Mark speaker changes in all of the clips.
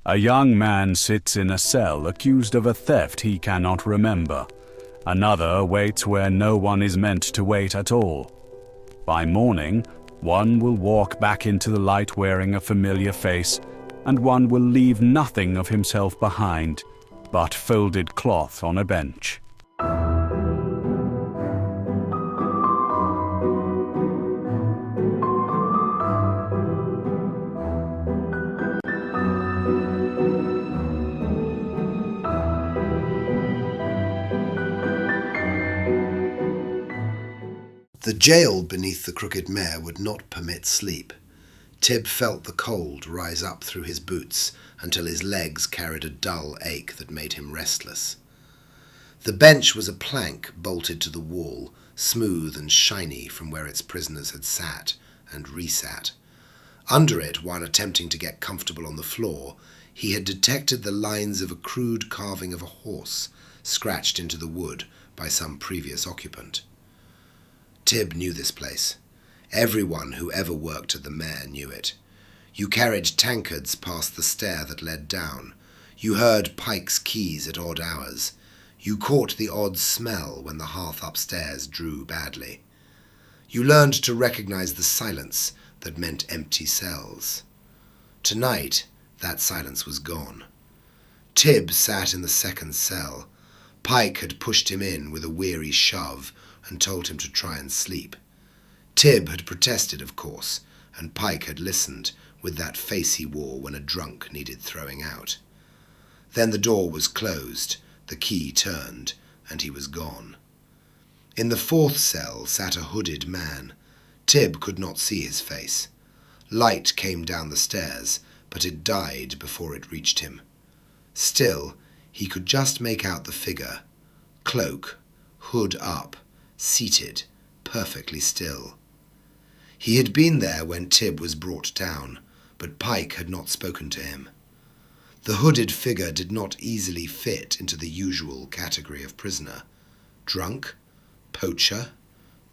Speaker 1: A young man sits in a cell accused of a theft he cannot remember. Another waits where no one is meant to wait at all. By morning, one will walk back into the light wearing a familiar face, and one will leave nothing of himself behind but folded cloth on a bench.
Speaker 2: The jail beneath the Crooked Mare would not permit sleep. Tib felt the cold rise up through his boots until his legs carried a dull ache that made him restless. The bench was a plank bolted to the wall, smooth and shiny from where its prisoners had sat and resat. Under it, while attempting to get comfortable on the floor, he had detected the lines of a crude carving of a horse scratched into the wood by some previous occupant. Tib knew this place. Everyone who ever worked at the Mare knew it. You carried tankards past the stair that led down. You heard Pike's keys at odd hours. You caught the odd smell when the hearth upstairs drew badly. You learned to recognize the silence that meant empty cells. Tonight, that silence was gone. Tib sat in the second cell. Pike had pushed him in with a weary shove and told him to try and sleep. Tib had protested, of course, and Pike had listened with that face he wore when a drunk needed throwing out. Then the door was closed, the key turned, and he was gone. In the fourth cell sat a hooded man. Tib could not see his face. Light came down the stairs, but it died before it reached him. Still, he could just make out the figure. Cloak, hood up, seated, perfectly still. He had been there when Tib was brought down, but Pike had not spoken to him. The hooded figure did not easily fit into the usual category of prisoner. Drunk, poacher,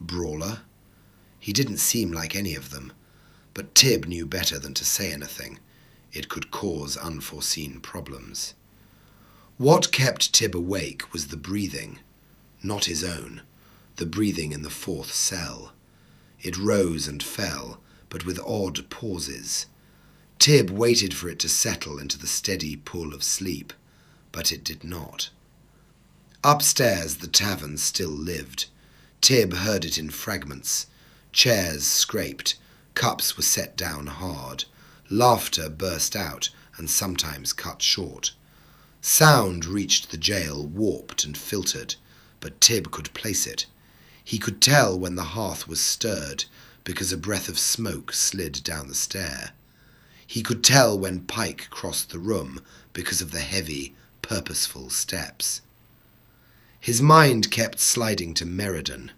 Speaker 2: brawler. He didn't seem like any of them, but Tib knew better than to say anything. It could cause unforeseen problems. What kept Tib awake was the breathing, not his own. The breathing in the fourth cell. It rose and fell, but with odd pauses. Tib waited for it to settle into the steady pull of sleep, but it did not. Upstairs the tavern still lived. Tib heard it in fragments. Chairs scraped, cups were set down hard, laughter burst out and sometimes cut short. Sound reached the jail warped and filtered, but Tib could place it. He could tell when the hearth was stirred, because a breath of smoke slid down the stair. He could tell when Pike crossed the room, because of the heavy, purposeful steps. His mind kept sliding to Meriden.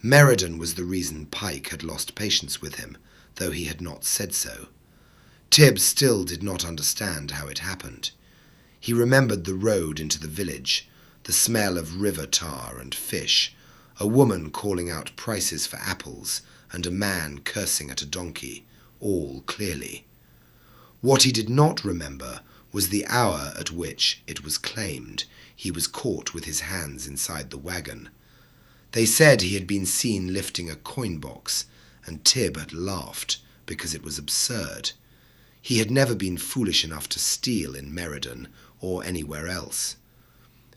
Speaker 2: Meriden was the reason Pike had lost patience with him, though he had not said so. Tib still did not understand how it happened. He remembered the road into the village, the smell of river tar and fish, a woman calling out prices for apples, and a man cursing at a donkey, all clearly. What he did not remember was the hour at which, it was claimed, he was caught with his hands inside the wagon. They said he had been seen lifting a coin box, and Tib had laughed, because it was absurd. He had never been foolish enough to steal in Meriden or anywhere else.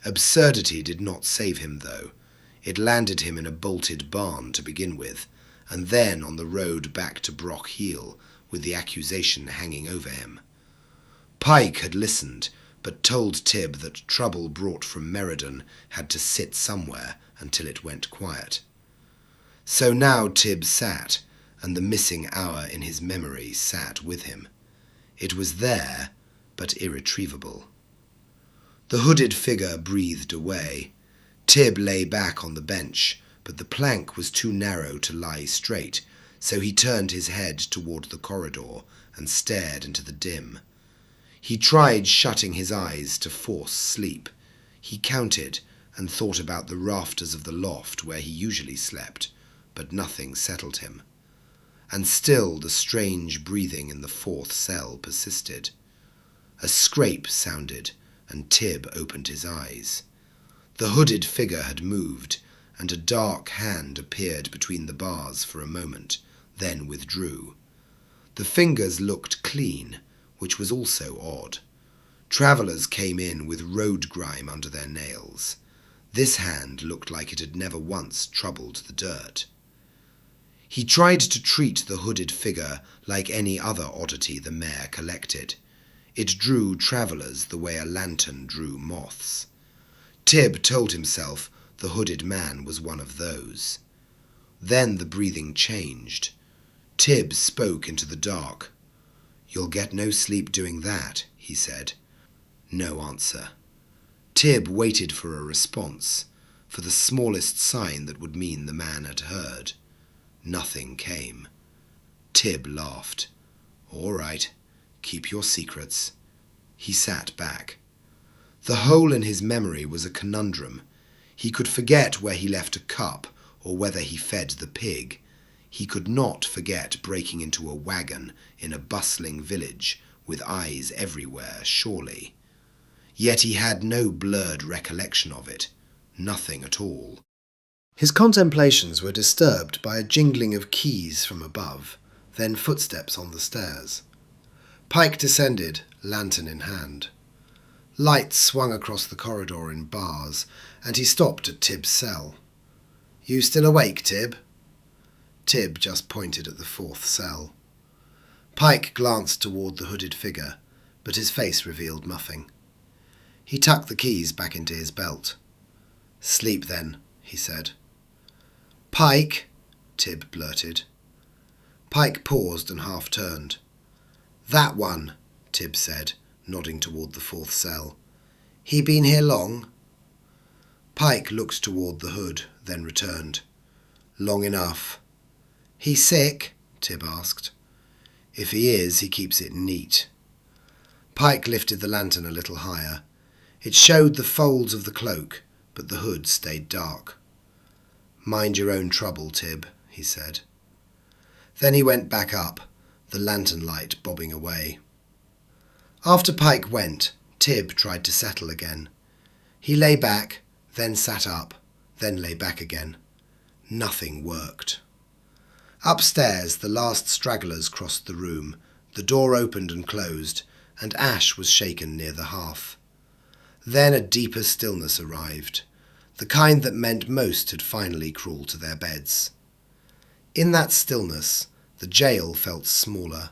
Speaker 2: Absurdity did not save him, though. It landed him in a bolted barn to begin with, and then on the road back to Brock Heel, with the accusation hanging over him. Pike had listened, but told Tib that trouble brought from Meriden had to sit somewhere until it went quiet. So now Tib sat, and the missing hour in his memory sat with him. It was there, but irretrievable. The hooded figure breathed away. Tib lay back on the bench, but the plank was too narrow to lie straight, so he turned his head toward the corridor and stared into the dim. He tried shutting his eyes to force sleep. He counted and thought about the rafters of the loft where he usually slept, but nothing settled him. And still the strange breathing in the fourth cell persisted. A scrape sounded, and Tib opened his eyes. The hooded figure had moved, and a dark hand appeared between the bars for a moment, then withdrew. The fingers looked clean, which was also odd. Travellers came in with road grime under their nails. This hand looked like it had never once troubled the dirt. He tried to treat the hooded figure like any other oddity the mayor collected. It drew travellers the way a lantern drew moths. Tib told himself the hooded man was one of those. Then the breathing changed. Tib spoke into the dark. "You'll get no sleep doing that," he said. No answer. Tib waited for a response, for the smallest sign that would mean the man had heard. Nothing came. Tib laughed. "All right, keep your secrets." He sat back. The hole in his memory was a conundrum. He could forget where he left a cup or whether he fed the pig. He could not forget breaking into a wagon in a bustling village with eyes everywhere, surely. Yet he had no blurred recollection of it, nothing at all. His contemplations were disturbed by a jingling of keys from above, then footsteps on the stairs. Pike descended, lantern in hand. Lights swung across the corridor in bars, and he stopped at Tib's cell. "You still awake, Tib?" Tib just pointed at the fourth cell. Pike glanced toward the hooded figure, but his face revealed nothing. He tucked the keys back into his belt. "Sleep then," he said. "Pike," Tib blurted. Pike paused and half-turned. "That one," Tib said, nodding toward the fourth cell. "He been here long?" Pike looked toward the hood, then returned. "Long enough." "He sick?" Tib asked. "If he is, he keeps it neat." Pike lifted the lantern a little higher. It showed the folds of the cloak, but the hood stayed dark. "Mind your own trouble, Tib," he said. Then he went back up, the lantern light bobbing away. After Pike went, Tib tried to settle again. He lay back, then sat up, then lay back again. Nothing worked. Upstairs, the last stragglers crossed the room. The door opened and closed, and ash was shaken near the hearth. Then a deeper stillness arrived, the kind that meant most had finally crawled to their beds. In that stillness, the jail felt smaller.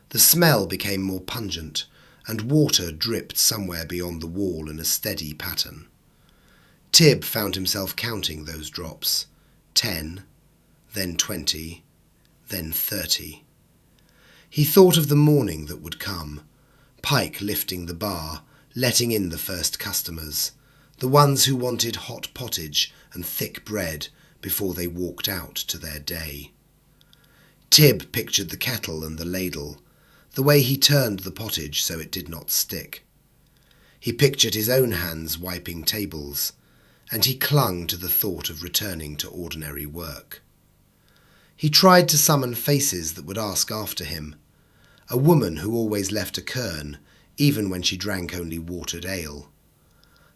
Speaker 2: The smell became more pungent, and water dripped somewhere beyond the wall in a steady pattern. Tib found himself counting those drops. 10, then 20, then 30. He thought of the morning that would come, Pike lifting the bar, letting in the first customers, the ones who wanted hot pottage and thick bread before they walked out to their day. Tib pictured the kettle and the ladle, the way he turned the pottage so it did not stick. He pictured his own hands wiping tables, and he clung to the thought of returning to ordinary work. He tried to summon faces that would ask after him, a woman who always left a cairn, even when she drank only watered ale.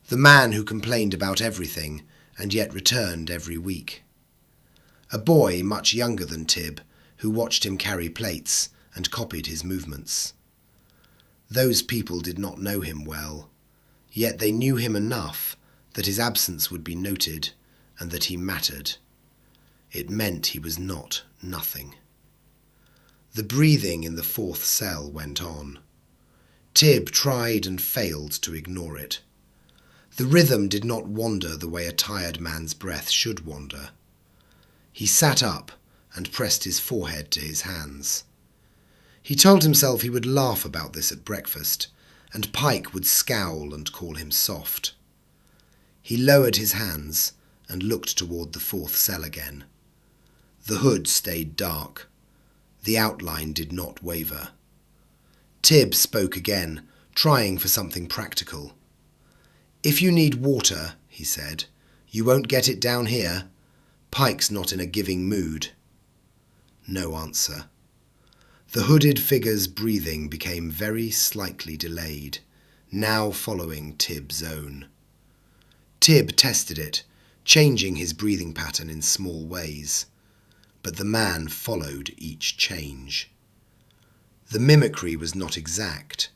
Speaker 2: The man who complained about everything, and yet returned every week. A boy much younger than Tib, who watched him carry plates and copied his movements. Those people did not know him well, yet they knew him enough that his absence would be noted and that he mattered. It meant he was not nothing. The breathing in the fourth cell went on. Tib tried and failed to ignore it. The rhythm did not wander the way a tired man's breath should wander. He sat up and pressed his forehead to his hands. He told himself he would laugh about this at breakfast, and Pike would scowl and call him soft. He lowered his hands and looked toward the fourth cell again. The hood stayed dark. The outline did not waver. Tib spoke again, trying for something practical. "If you need water," he said, "you won't get it down here. Pike's not in a giving mood." No answer. The hooded figure's breathing became very slightly delayed, now following Tibb's own. Tibb tested it, changing his breathing pattern in small ways, but the man followed each change. The mimicry was not exact,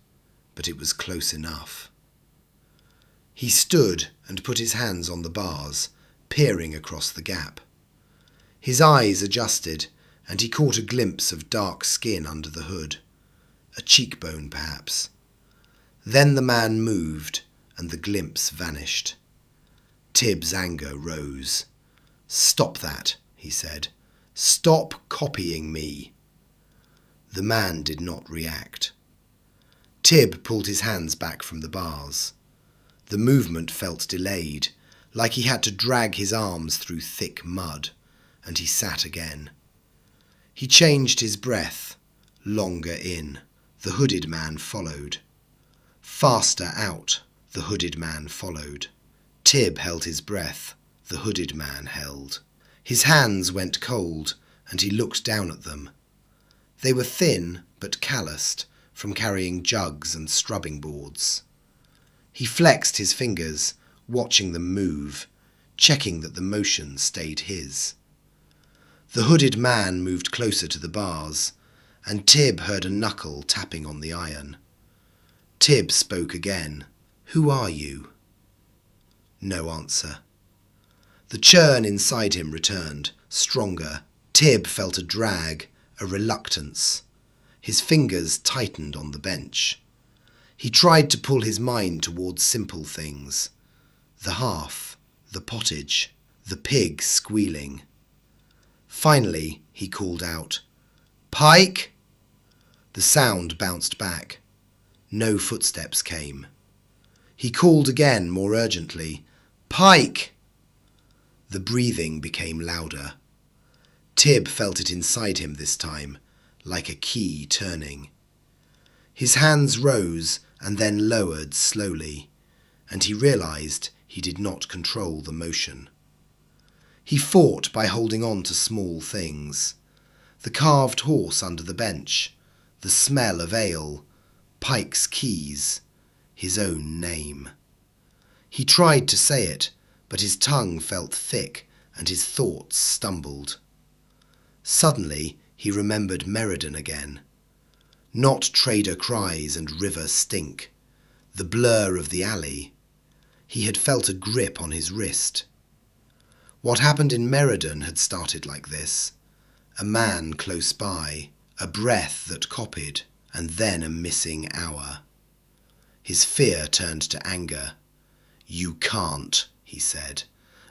Speaker 2: but it was close enough. He stood and put his hands on the bars, peering across the gap. His eyes adjusted, and he caught a glimpse of dark skin under the hood, a cheekbone perhaps. Then the man moved, and the glimpse vanished. Tibb's anger rose. "Stop that," he said. "Stop copying me." The man did not react. Tibb pulled his hands back from the bars. The movement felt delayed, like he had to drag his arms through thick mud, and he sat again. He changed his breath, longer in. The hooded man followed. Faster out, the hooded man followed. Tibb held his breath, the hooded man held. His hands went cold, and he looked down at them. They were thin but calloused from carrying jugs and scrubbing boards. He flexed his fingers, watching them move, checking that the motion stayed his. The hooded man moved closer to the bars, and Tibb heard a knuckle tapping on the iron. Tibb spoke again. "Who are you?" No answer. The churn inside him returned, stronger. Tibb felt a drag, a reluctance. His fingers tightened on the bench. He tried to pull his mind towards simple things. The hearth, the pottage, the pig squealing. Finally, he called out, "Pike!" The sound bounced back. No footsteps came. He called again, more urgently, "Pike!" The breathing became louder. Tibb felt it inside him this time, like a key turning. His hands rose and then lowered slowly, and he realized he did not control the motion. He fought by holding on to small things. The carved horse under the bench, the smell of ale, Pike's keys, his own name. He tried to say it, but his tongue felt thick and his thoughts stumbled. Suddenly he remembered Meriden again. Not trader cries and river stink, the blur of the alley. He had felt a grip on his wrist. What happened in Meriden had started like this. A man close by, a breath that copied, and then a missing hour. His fear turned to anger. "You can't," he said,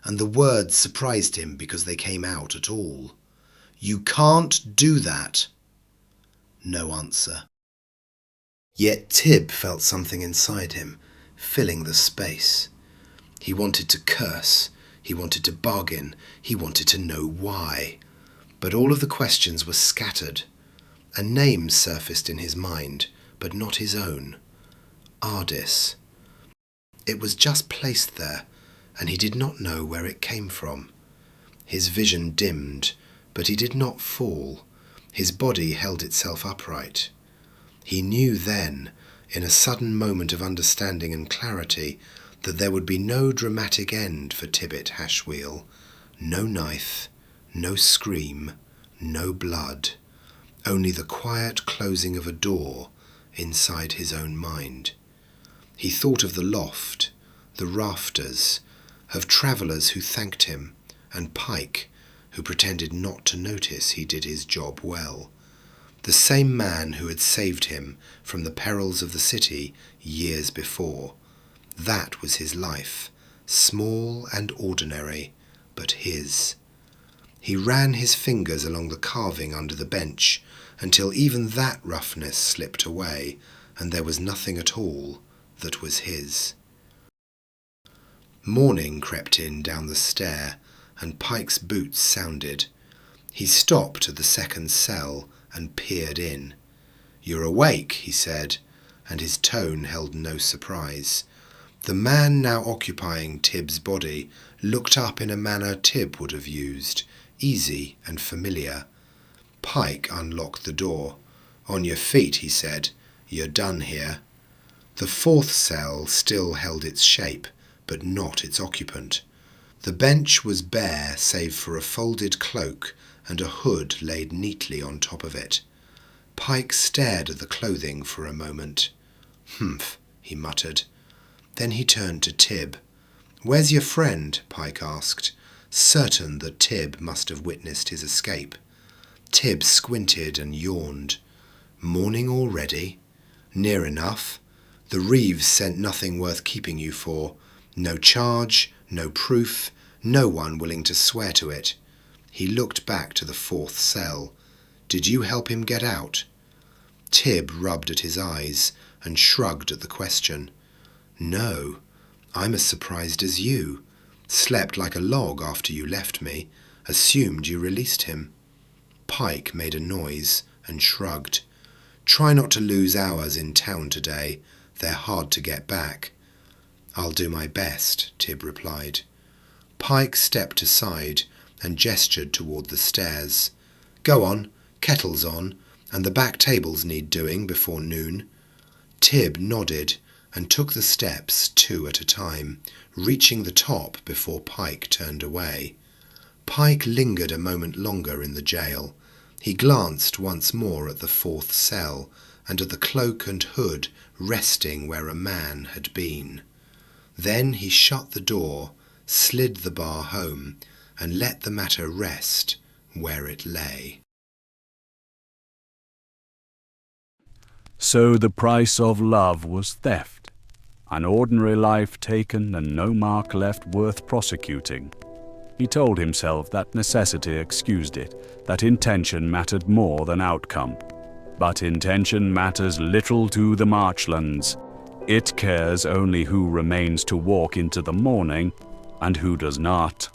Speaker 2: and the words surprised him because they came out at all. "You can't do that." No answer. Yet Tibb felt something inside him, filling the space. He wanted to curse, he wanted to bargain, he wanted to know why. But all of the questions were scattered. A name surfaced in his mind, but not his own. Ardis. It was just placed there, and he did not know where it came from. His vision dimmed, but he did not fall. His body held itself upright. He knew then, in a sudden moment of understanding and clarity, that there would be no dramatic end for Tibbit Hashweal. No knife, no scream, no blood. Only the quiet closing of a door inside his own mind. He thought of the loft, the rafters, of travellers who thanked him, and Pike, who pretended not to notice he did his job well. The same man who had saved him from the perils of the city years before. That was his life, small and ordinary, but his. He ran his fingers along the carving under the bench until even that roughness slipped away, and there was nothing at all that was his. Morning crept in down the stair, and Pike's boots sounded. He stopped at the second cell and peered in. "You're awake," he said, and his tone held no surprise. The man now occupying Tibb's body looked up in a manner Tibb would have used, easy and familiar. Pike unlocked the door. "On your feet," he said. "You're done here." The fourth cell still held its shape, but not its occupant. The bench was bare save for a folded cloak and a hood laid neatly on top of it. Pike stared at the clothing for a moment. "Humph," he muttered. Then he turned to Tib. "Where's your friend?" Pike asked, certain that Tib must have witnessed his escape. Tib squinted and yawned. "Morning already?" "Near enough. The Reeves sent nothing worth keeping you for. No charge, no proof, no one willing to swear to it." He looked back to the fourth cell. "Did you help him get out?" Tib rubbed at his eyes and shrugged at the question. "No, I'm as surprised as you. Slept like a log after you left me. Assumed you released him." Pike made a noise and shrugged. "Try not to lose hours in town today. They're hard to get back." "I'll do my best," Tib replied. Pike stepped aside and gestured toward the stairs. "Go on, kettle's on, and the back tables need doing before noon." Tib nodded and took the steps 2 at a time, reaching the top before Pike turned away. Pike lingered a moment longer in the jail. He glanced once more at the fourth cell and at the cloak and hood resting where a man had been. Then he shut the door, slid the bar home, and let the matter rest where it lay.
Speaker 1: So the price of love was theft, an ordinary life taken and no mark left worth prosecuting. He told himself that necessity excused it, that intention mattered more than outcome. But intention matters little to the Marchlands. It cares only who remains to walk into the morning and who does not.